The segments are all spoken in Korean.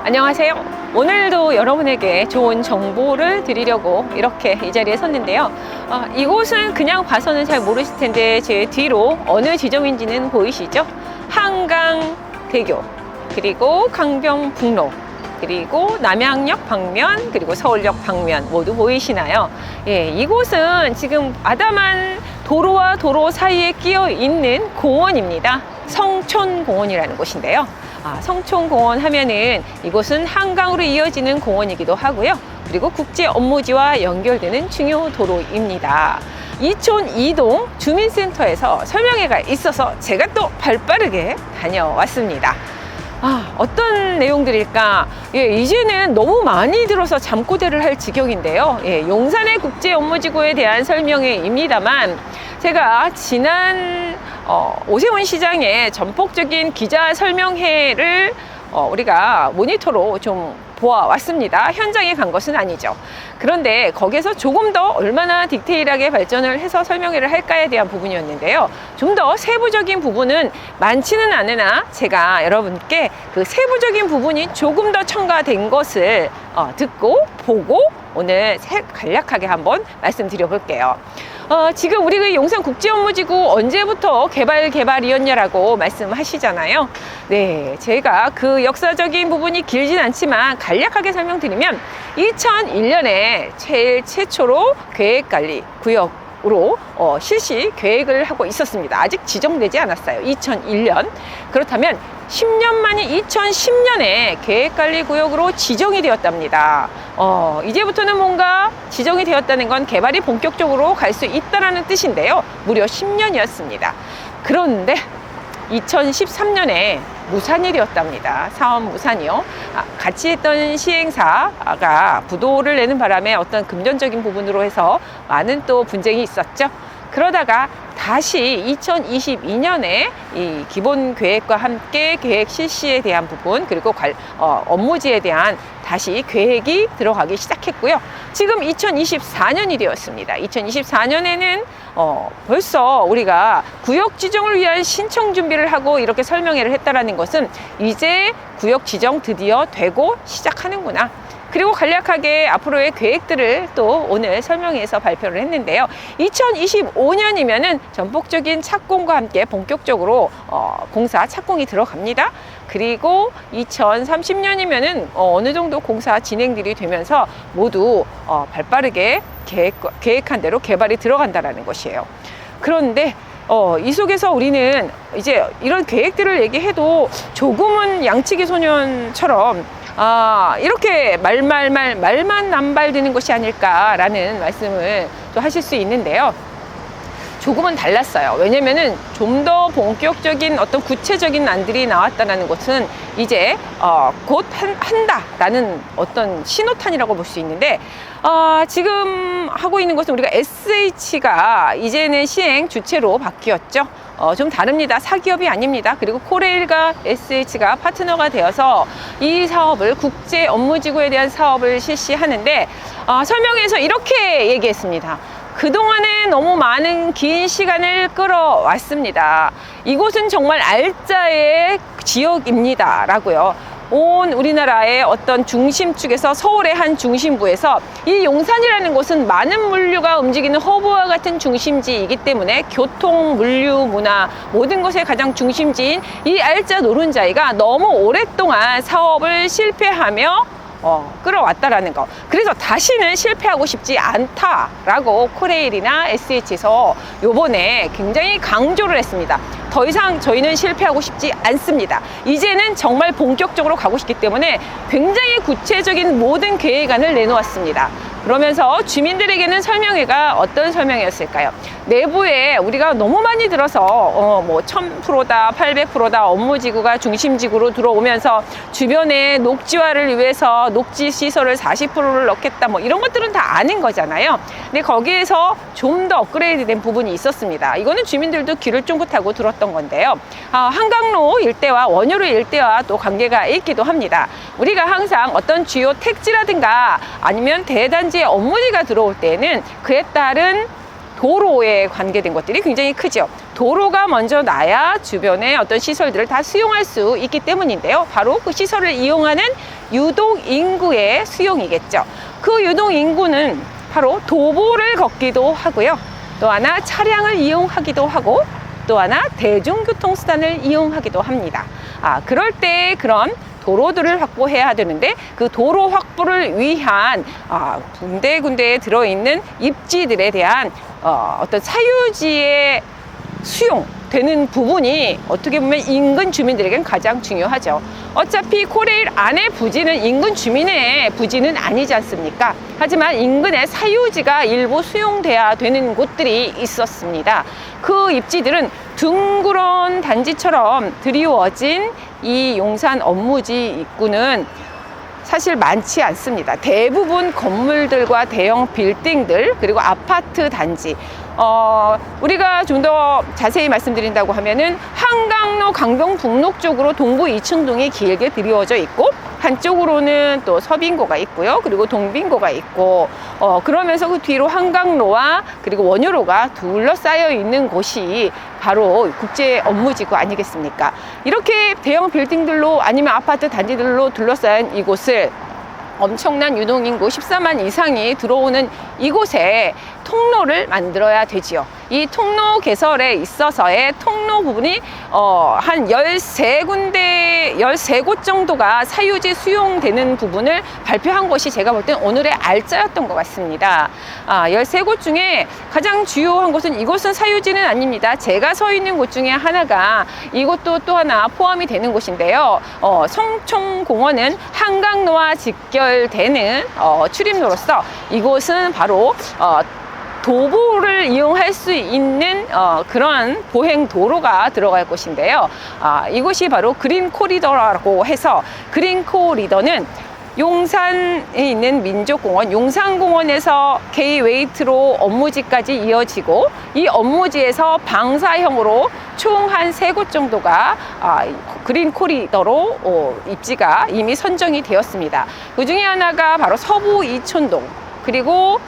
안녕하세요. 오늘도 여러분에게 좋은 정보를 드리려고 이렇게 이 자리에 섰는데요. 이곳은 그냥 봐서는 잘 모르실 텐데 제 뒤로 어느 지점인지는 보이시죠? 한강대교, 그리고 강변북로, 그리고 남양역 방면, 그리고 서울역 방면 모두 보이시나요? 예, 이곳은 지금 아담한 도로와 도로 사이에 끼어 있는 공원입니다. 성촌공원이라는 곳인데요. 성촌공원 하면은 이곳은 한강으로 이어지는 공원이기도 하고요. 그리고 국제 업무지와 연결되는 중요 도로입니다. 이촌 2동 주민센터에서 설명회가 있어서 제가 또 발빠르게 다녀왔습니다. 어떤 내용들일까? 이제는 너무 많이 들어서 잠꼬대를 할 지경인데요. 용산의 국제 업무지구에 대한 설명회입니다만 제가 지난 오세훈 시장의 전폭적인 기자 설명회를 우리가 모니터로 좀 보아왔습니다. 현장에 간 것은 아니죠. 그런데 거기에서 조금 더 얼마나 디테일하게 발전을 해서 설명회를 할까에 대한 부분이었는데요. 좀 더 세부적인 부분은 많지는 않으나 제가 여러분께 그 세부적인 부분이 조금 더 첨가된 것을 듣고 보고 오늘 간략하게 한번 말씀드려 볼게요. 지금 우리 그 용산국제업무지구 언제부터 개발이었냐라고 말씀하시잖아요. 네, 제가 그 역사적인 부분이 길진 않지만 간략하게 설명드리면 2001년에 최초로 계획관리구역으로 실시 계획을 하고 있었습니다. 아직 지정되지 않았어요. 2001년. 그렇다면 10년 만인 2010년에 계획관리구역으로 지정이 되었답니다. 이제부터는 뭔가 지정이 되었다는 건 개발이 본격적으로 갈 수 있다는 뜻인데요. 무려 10년이었습니다. 그런데 2013년에 무산이 되었답니다. 사업 무산이요. 같이 했던 시행사가 부도를 내는 바람에 어떤 금전적인 부분으로 해서 많은 또 분쟁이 있었죠. 그러다가 다시 2022년에 이 기본 계획과 함께 계획 실시에 대한 부분, 그리고 업무지에 대한 다시 계획이 들어가기 시작했고요. 지금 2024년이 되었습니다. 2024년에는 벌써 우리가 구역 지정을 위한 신청 준비를 하고 이렇게 설명회를 했다라는 것은 이제 구역 지정 드디어 되고 시작하는구나. 그리고 간략하게 앞으로의 계획들을 또 오늘 설명회에서 발표를 했는데요. 2025년이면은 전폭적인 착공과 함께 본격적으로 공사 착공이 들어갑니다. 그리고 2030년이면은 어느 정도 공사 진행들이 되면서 모두 발빠르게 계획한 대로 개발이 들어간다라는 것이에요. 그런데 이 속에서 우리는 이제 이런 계획들을 얘기해도 조금은 양치기 소년처럼 이렇게 말만 남발되는 것이 아닐까라는 말씀을 또 하실 수 있는데요. 조금은 달랐어요. 왜냐면은 좀 더 본격적인 어떤 구체적인 안들이 나왔다는 것은 이제 곧 한다라는 어떤 신호탄이라고 볼 수 있는데 지금 하고 있는 것은 우리가 SH가 이제는 시행 주체로 바뀌었죠. 좀 다릅니다. 사기업이 아닙니다. 그리고 코레일과 SH가 파트너가 되어서 이 사업을 국제 업무지구에 대한 사업을 실시하는데 설명회에서 이렇게 얘기했습니다. 그동안에 너무 많은 긴 시간을 끌어왔습니다. 이곳은 정말 알짜의 지역입니다. 라고요. 온 우리나라의 어떤 중심축에서 서울의 한 중심부에서 이 용산이라는 곳은 많은 물류가 움직이는 허브와 같은 중심지이기 때문에 교통, 물류, 문화 모든 것의 가장 중심지인 이 알짜 노른자이가 너무 오랫동안 사업을 실패하며 끌어왔다라는 거. 그래서 다시는 실패하고 싶지 않다라고 코레일이나 SH에서 요번에 굉장히 강조를 했습니다. 더 이상 저희는 실패하고 싶지 않습니다. 이제는 정말 본격적으로 가고 싶기 때문에 굉장히 구체적인 모든 계획안을 내놓았습니다. 그러면서 주민들에게는 설명회가 어떤 설명회였을까요? 내부에 우리가 너무 많이 들어서 1000%다 800%다 업무지구가 중심지구로 들어오면서 주변에 녹지화를 위해서 녹지 시설을 40%를 넣겠다 이런 것들은 다 아는 거잖아요. 근데 거기에서 좀 더 업그레이드된 부분이 있었습니다. 이거는 주민들도 귀를 쫑긋하고 들었던 건데요. 한강로 일대와 원효로 일대와 또 관계가 있기도 합니다. 우리가 항상 어떤 주요 택지라든가 아니면 대단지의 업무지가 들어올 때는 그에 따른 도로에 관계된 것들이 굉장히 크죠. 도로가 먼저 나야 주변의 어떤 시설들을 다 수용할 수 있기 때문인데요. 바로 그 시설을 이용하는 유동 인구의 수용이겠죠. 그 유동 인구는 바로 도보를 걷기도 하고요. 또 하나 차량을 이용하기도 하고, 또 하나 대중교통수단을 이용하기도 합니다. 그럴 때 그런 도로들을 확보해야 되는데, 그 도로 확보를 위한 군데군데에 들어있는 입지들에 대한 어떤 사유지의 수용되는 부분이 어떻게 보면 인근 주민들에겐 가장 중요하죠. 어차피 코레일 안의 부지는 인근 주민의 부지는 아니지 않습니까? 하지만 인근의 사유지가 일부 수용돼야 되는 곳들이 있었습니다. 그 입지들은 둥그런 단지처럼 드리워진 이 용산 업무지 입구는 사실 많지 않습니다. 대부분 건물들과 대형 빌딩들, 그리고 아파트 단지, 우리가 좀 더 자세히 말씀드린다고 하면은 한강로 강동북로 쪽으로 동부 이층동이 길게 드리워져 있고, 한쪽으로는 또 서빙고가 있고요. 그리고 동빙고가 있고, 그러면서 그 뒤로 한강로와 그리고 원효로가 둘러싸여 있는 곳이 바로 국제 업무지구 아니겠습니까? 이렇게 대형 빌딩들로 아니면 아파트 단지들로 둘러싸인 이곳을 엄청난 유동인구 14만 이상이 들어오는 이곳에 통로를 만들어야 되지요. 이 통로 개설에 있어서의 통로 부분이 한 13군데, 13곳 정도가 사유지 수용되는 부분을 발표한 것이 제가 볼 땐 오늘의 알짜였던 것 같습니다. 13곳 중에 가장 주요한 곳은, 이곳은 사유지는 아닙니다. 제가 서 있는 곳 중에 하나가 이곳도 또 하나 포함이 되는 곳인데요. 성촌공원은 한강로와 직결되는 출입로로서 이곳은 바로 도보를 이용할 수 있는 그런 보행 도로가 들어갈 곳인데요. 이곳이 바로 그린 코리더라고 해서, 그린 코리더는 용산에 있는 민족공원, 용산공원에서 게이웨이트로 업무지까지 이어지고, 이 업무지에서 방사형으로 총 한 3곳 정도가 그린 코리더로 입지가 이미 선정이 되었습니다. 그 중에 하나가 바로 서부 이촌동, 그리고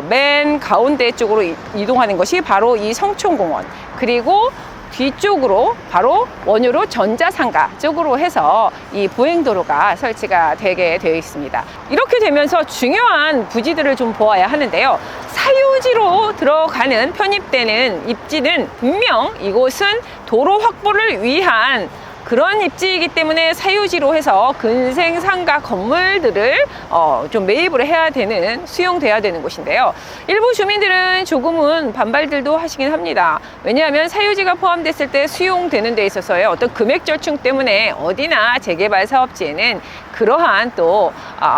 맨 가운데 쪽으로 이동하는 것이 바로 이 성촌공원, 그리고 뒤쪽으로 바로 원효로 전자상가 쪽으로 해서 이 보행도로가 설치가 되게 되어 있습니다. 이렇게 되면서 중요한 부지들을 좀 보아야 하는데요. 사유지로 들어가는 편입되는 입지는 분명 이곳은 도로 확보를 위한 그런 입지이기 때문에 사유지로 해서 근생상가 건물들을 좀 매입을 해야 되는, 수용돼야 되는 곳인데요. 일부 주민들은 조금은 반발들도 하시긴 합니다. 왜냐하면 사유지가 포함됐을 때 수용되는 데 있어서의 어떤 금액 절충 때문에 어디나 재개발 사업지에는 그러한 또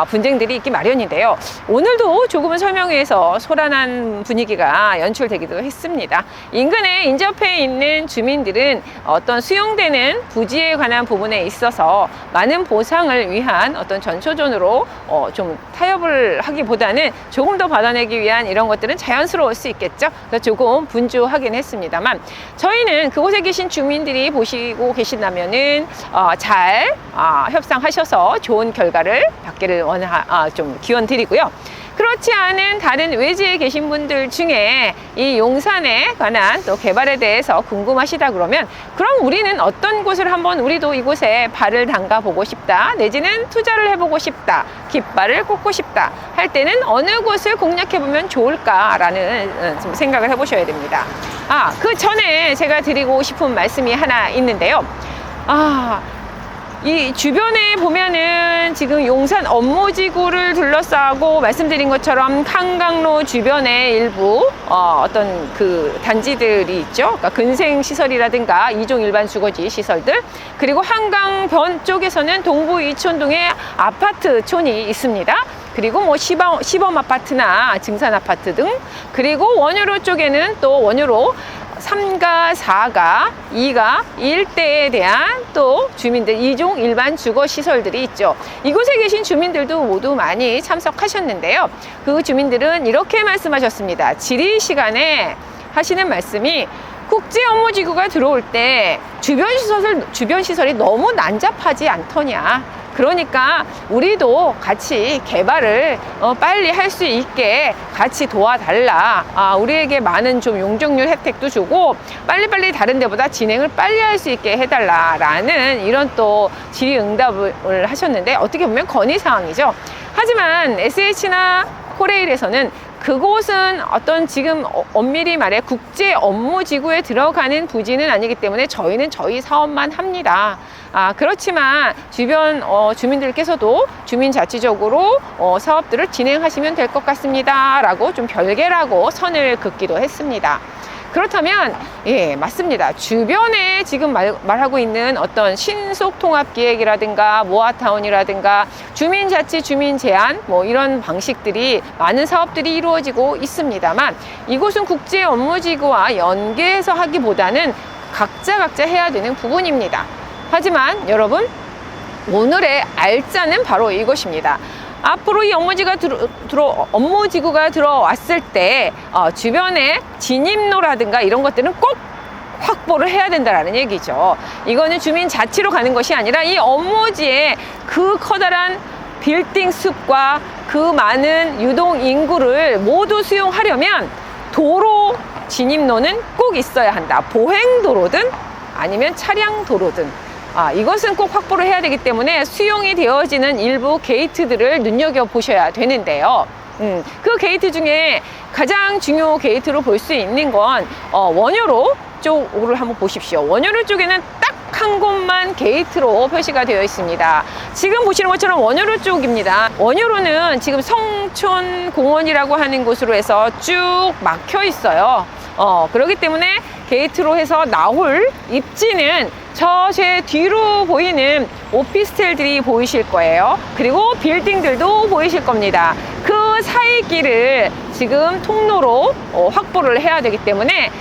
분쟁들이 있기 마련인데요. 오늘도 조금은 설명회에서 소란한 분위기가 연출되기도 했습니다. 인근에 인접해 있는 주민들은 어떤 수용되는 부지에 관한 부분에 있어서 많은 보상을 위한 어떤 전초전으로 좀 타협을 하기보다는 조금 더 받아내기 위한 이런 것들은 자연스러울 수 있겠죠. 그래서 조금 분주하긴 했습니다만, 저희는 그곳에 계신 주민들이 보시고 계신다면은 잘 협상하셔서 좋은 결과를 받기를 좀 기원 드리고요. 그렇지 않은 다른 외지에 계신 분들 중에 이 용산에 관한 또 개발에 대해서 궁금하시다 그러면, 그럼 우리는 어떤 곳을 한번 우리도 이곳에 발을 담가 보고 싶다, 내지는 투자를 해보고 싶다, 깃발을 꽂고 싶다 할 때는 어느 곳을 공략해 보면 좋을까라는 좀 생각을 해보셔야 됩니다. 그 전에 제가 드리고 싶은 말씀이 하나 있는데요. 이 주변에 보면은 지금 용산 업무지구를 둘러싸고 말씀드린 것처럼 한강로 주변에 일부 어떤 그 단지들이 있죠. 그러니까 근생시설이라든가 이종 일반 주거지 시설들, 그리고 한강변 쪽에서는 동부 이촌동에 아파트촌이 있습니다. 그리고 뭐 시범 아파트나 증산 아파트 등, 그리고 원효로 쪽에는 또 원효로 3가, 4가, 2가 일대에 대한 또 주민들, 이종 일반 주거 시설들이 있죠. 이곳에 계신 주민들도 모두 많이 참석하셨는데요. 그 주민들은 이렇게 말씀하셨습니다. 질의 시간에 하시는 말씀이, 국제 업무지구가 들어올 때 주변 시설이 너무 난잡하지 않더냐. 그러니까 우리도 같이 개발을 빨리 할 수 있게 같이 도와달라. 우리에게 많은 좀 용적률 혜택도 주고 빨리빨리 다른 데보다 진행을 빨리 할 수 있게 해달라라는 이런 또 질의응답을 하셨는데, 어떻게 보면 건의사항이죠. 하지만 SH나 코레일에서는 그곳은 어떤 지금 엄밀히 말해 국제 업무지구에 들어가는 부지는 아니기 때문에 저희는 저희 사업만 합니다. 그렇지만 주변 주민들께서도 주민자치적으로 사업들을 진행하시면 될 것 같습니다 라고 좀 별개라고 선을 긋기도 했습니다. 그렇다면 예, 맞습니다. 주변에 지금 말하고 있는 어떤 신속통합기획이라든가 모아타운이라든가 주민자치, 주민제안 뭐 이런 방식들이 많은 사업들이 이루어지고 있습니다만, 이곳은 국제 업무지구와 연계해서 하기보다는 각자 해야 되는 부분입니다. 하지만 여러분, 오늘의 알짜는 바로 이것입니다. 앞으로 이 업무지구가 들어왔을 때 주변에 진입로라든가 이런 것들은 꼭 확보를 해야 된다는 얘기죠. 이거는 주민자치로 가는 것이 아니라 이 업무지에 그 커다란 빌딩 숲과 그 많은 유동 인구를 모두 수용하려면 도로 진입로는 꼭 있어야 한다. 보행도로든 아니면 차량도로든 이것은 꼭 확보를 해야 되기 때문에 수용이 되어지는 일부 게이트들을 눈여겨보셔야 되는데요. 그 게이트 중에 가장 중요 게이트로 볼 수 있는 건 원효로 쪽을 한번 보십시오. 원효로 쪽에는 딱 한 곳만 게이트로 표시가 되어 있습니다. 지금 보시는 것처럼 원효로 쪽입니다. 원효로는 지금 성촌공원이라고 하는 곳으로 해서 쭉 막혀 있어요. 그렇기 때문에 게이트로 해서 나올 입지는 저 제 뒤로 보이는 오피스텔들이 보이실 거예요. 그리고 빌딩들도 보이실 겁니다. 그 사이 길을 지금 통로로 확보를 해야 되기 때문에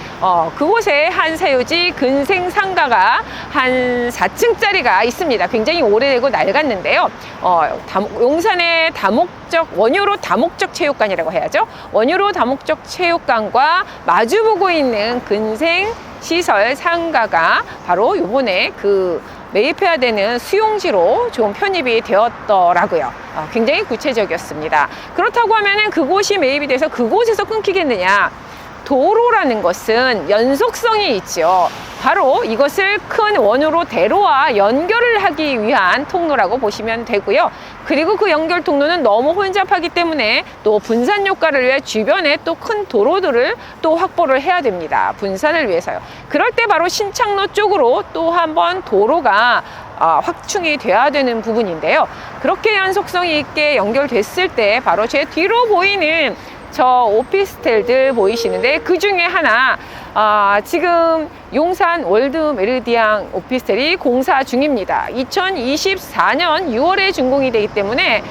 그곳에 한 사유지 근생 상가가 한 4층짜리가 있습니다. 굉장히 오래되고 낡았는데요. 용산의 원효로 다목적 체육관이라고 해야죠. 원효로 다목적 체육관과 마주보고 있는 근생 시설 상가가 바로 요번에 매입해야 되는 수용지로 좀 편입이 되었더라고요. 굉장히 구체적이었습니다. 그렇다고 하면은 그곳이 매입이 돼서 그곳에서 끊기겠느냐? 도로라는 것은 연속성이 있죠. 바로 이것을 큰 원효로 대로와 연결을 하기 위한 통로라고 보시면 되고요. 그리고 그 연결 통로는 너무 혼잡하기 때문에 또 분산 효과를 위해 주변에 또 큰 도로들을 또 확보를 해야 됩니다. 분산을 위해서요. 그럴 때 바로 신창로 쪽으로 또 한번 도로가 확충이 돼야 되는 부분인데요. 그렇게 연속성이 있게 연결됐을 때 바로 제 뒤로 보이는 저 오피스텔들 보이시는데, 그 중에 하나 지금 용산 월드 메르디앙 오피스텔이 공사 중입니다. 2024년 6월에 준공이 되기 때문에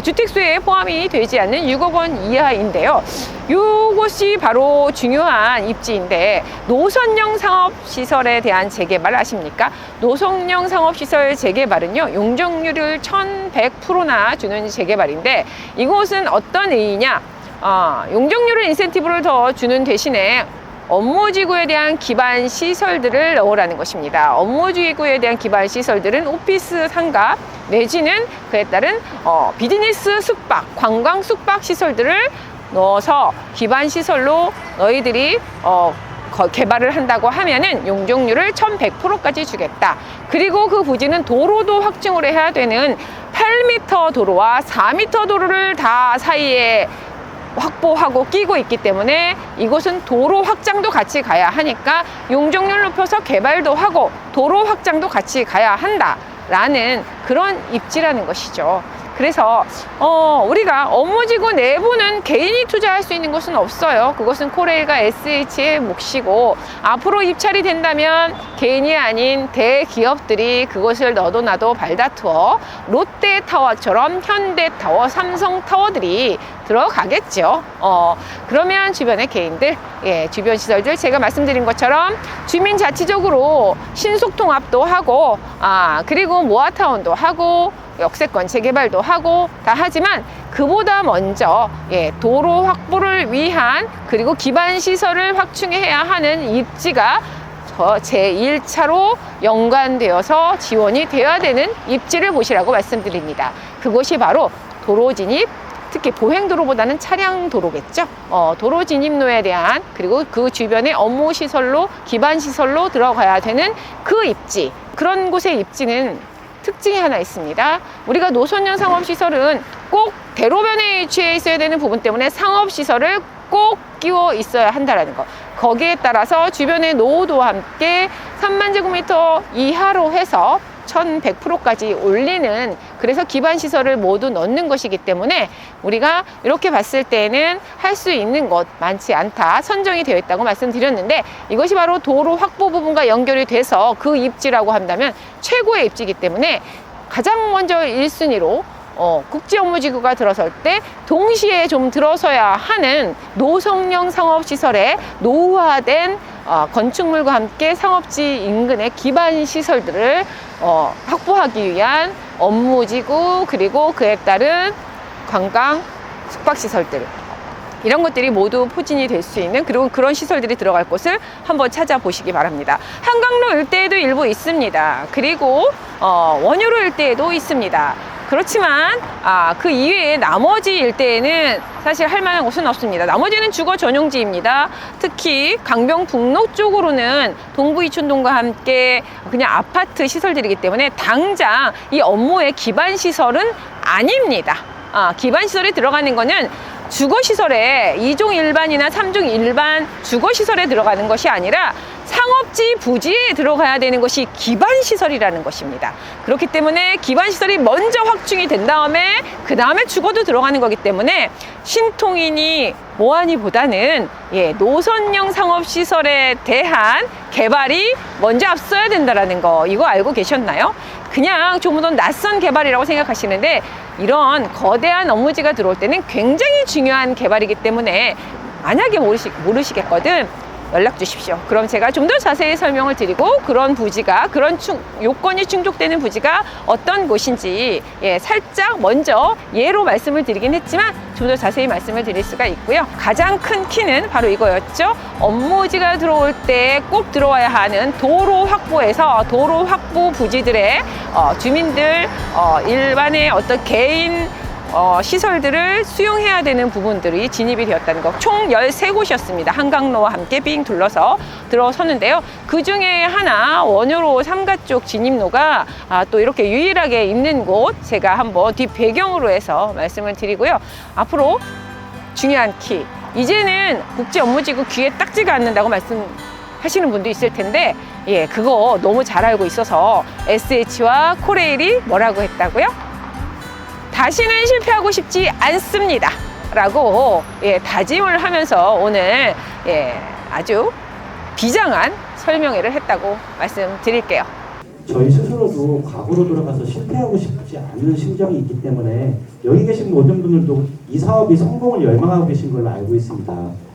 주택수에 포함이 되지 않는 6억 원 이하인데요. 이것이 바로 중요한 입지인데, 노선형 상업시설에 대한 재개발 아십니까? 노선형 상업시설 재개발은요, 용적률을 1100%나 주는 재개발인데, 이곳은 어떤 의의냐? 용적률을 인센티브를 더 주는 대신에 업무지구에 대한 기반 시설들을 넣으라는 것입니다. 업무지구에 대한 기반 시설들은 오피스 상가 내지는 그에 따른 비즈니스 숙박, 관광 숙박 시설들을 넣어서 기반 시설로 너희들이 개발을 한다고 하면은 용적률을 1100%까지 주겠다. 그리고 그 부지는 도로도 확충을 해야 되는 8m 도로와 4m 도로를 다 사이에 확보하고 끼고 있기 때문에 이곳은 도로 확장도 같이 가야 하니까 용적률 높여서 개발도 하고 도로 확장도 같이 가야 한다라는 그런 입지라는 것이죠. 그래서 우리가 업무지구 내부는 개인이 투자할 수 있는 곳은 없어요. 그것은 코레일과 SH의 몫이고, 앞으로 입찰이 된다면 개인이 아닌 대기업들이 그것을 너도 나도 발다투어 롯데타워처럼 현대타워, 삼성타워들이 들어가겠죠. 그러면 주변의 개인들, 주변 시설들 제가 말씀드린 것처럼 주민자치적으로 신속통합도 하고, 그리고 모아타운도 하고, 역세권 재개발도 하고 다 하지만 그보다 먼저 도로 확보를 위한, 그리고 기반 시설을 확충해야 하는 입지가 제1차로 연관되어서 지원이 되어야 되는 입지를 보시라고 말씀드립니다. 그것이 바로 도로 진입, 특히 보행도로보다는 차량 도로겠죠. 도로 진입로에 대한, 그리고 그 주변의 업무 시설로, 기반 시설로 들어가야 되는 그 입지, 그런 곳의 입지는 특징이 하나 있습니다. 우리가 노선형 상업시설은 꼭 대로변에 위치해 있어야 되는 부분 때문에 상업시설을 꼭 끼워 있어야 한다는 거. 거기에 따라서 주변의 노후도와 함께 3만 제곱미터 이하로 해서 1100%까지 올리는, 그래서 기반시설을 모두 넣는 것이기 때문에 우리가 이렇게 봤을 때는 할 수 있는 것 많지 않다, 선정이 되어 있다고 말씀드렸는데, 이것이 바로 도로 확보 부분과 연결이 돼서 그 입지라고 한다면 최고의 입지이기 때문에 가장 먼저 1순위로 국제업무지구가 들어설 때 동시에 좀 들어서야 하는 노성형 상업시설의 노후화된 건축물과 함께 상업지 인근의 기반 시설들을 확보하기 위한 업무지구, 그리고 그에 따른 관광 숙박시설들, 이런 것들이 모두 포진이 될 수 있는, 그리고 그런 시설들이 들어갈 곳을 한번 찾아보시기 바랍니다. 한강로 일대에도 일부 있습니다. 그리고 원효로 일대에도 있습니다. 그렇지만 그 이외에 나머지 일대에는 사실 할 만한 곳은 없습니다. 나머지는 주거 전용지입니다. 특히 강변북로 쪽으로는 동부이촌동과 함께 그냥 아파트 시설들이기 때문에 당장 이 업무의 기반 시설은 아닙니다. 기반 시설에 들어가는 거는 주거시설에 2종 일반이나 3종 일반 주거시설에 들어가는 것이 아니라 상업지 부지에 들어가야 되는 것이 기반시설이라는 것입니다. 그렇기 때문에 기반시설이 먼저 확충이 된 다음에 그 다음에 주거도 들어가는 거기 때문에 신통이니 뭐하니 보다는 노선형 상업시설에 대한 개발이 먼저 앞서야 된다는 거, 이거 알고 계셨나요? 그냥 좀 더 낯선 개발이라고 생각하시는데, 이런 거대한 업무지가 들어올 때는 굉장히 중요한 개발이기 때문에 만약에 모르시겠거든 연락 주십시오. 그럼 제가 좀 더 자세히 설명을 드리고, 그런 부지가, 그런 요건이 충족되는 부지가 어떤 곳인지 살짝 먼저 예로 말씀을 드리긴 했지만 좀 더 자세히 말씀을 드릴 수가 있고요. 가장 큰 키는 바로 이거였죠. 업무지가 들어올 때 꼭 들어와야 하는 도로 확보에서, 도로 확보 부지들의 주민들, 일반의 어떤 개인 시설들을 수용해야 되는 부분들이 진입이 되었다는 것. 총 13곳이었습니다. 한강로와 함께 빙 둘러서 들어섰는데요. 그 중에 하나 원효로 3가 쪽 진입로가 또 이렇게 유일하게 있는 곳, 제가 한번 뒷 배경으로 해서 말씀을 드리고요. 앞으로 중요한 키, 이제는 국제업무지구 귀에 딱지가 않는다고 말씀하시는 분도 있을 텐데, 그거 너무 잘 알고 있어서 SH와 코레일이 뭐라고 했다고요? 다시는 실패하고 싶지 않습니다 라고 다짐을 하면서 오늘 아주 비장한 설명회를 했다고 말씀드릴게요. 저희 스스로도 과거로 돌아가서 실패하고 싶지 않은 심정이 있기 때문에 여기 계신 모든 분들도 이 사업이 성공을 열망하고 계신 걸로 알고 있습니다.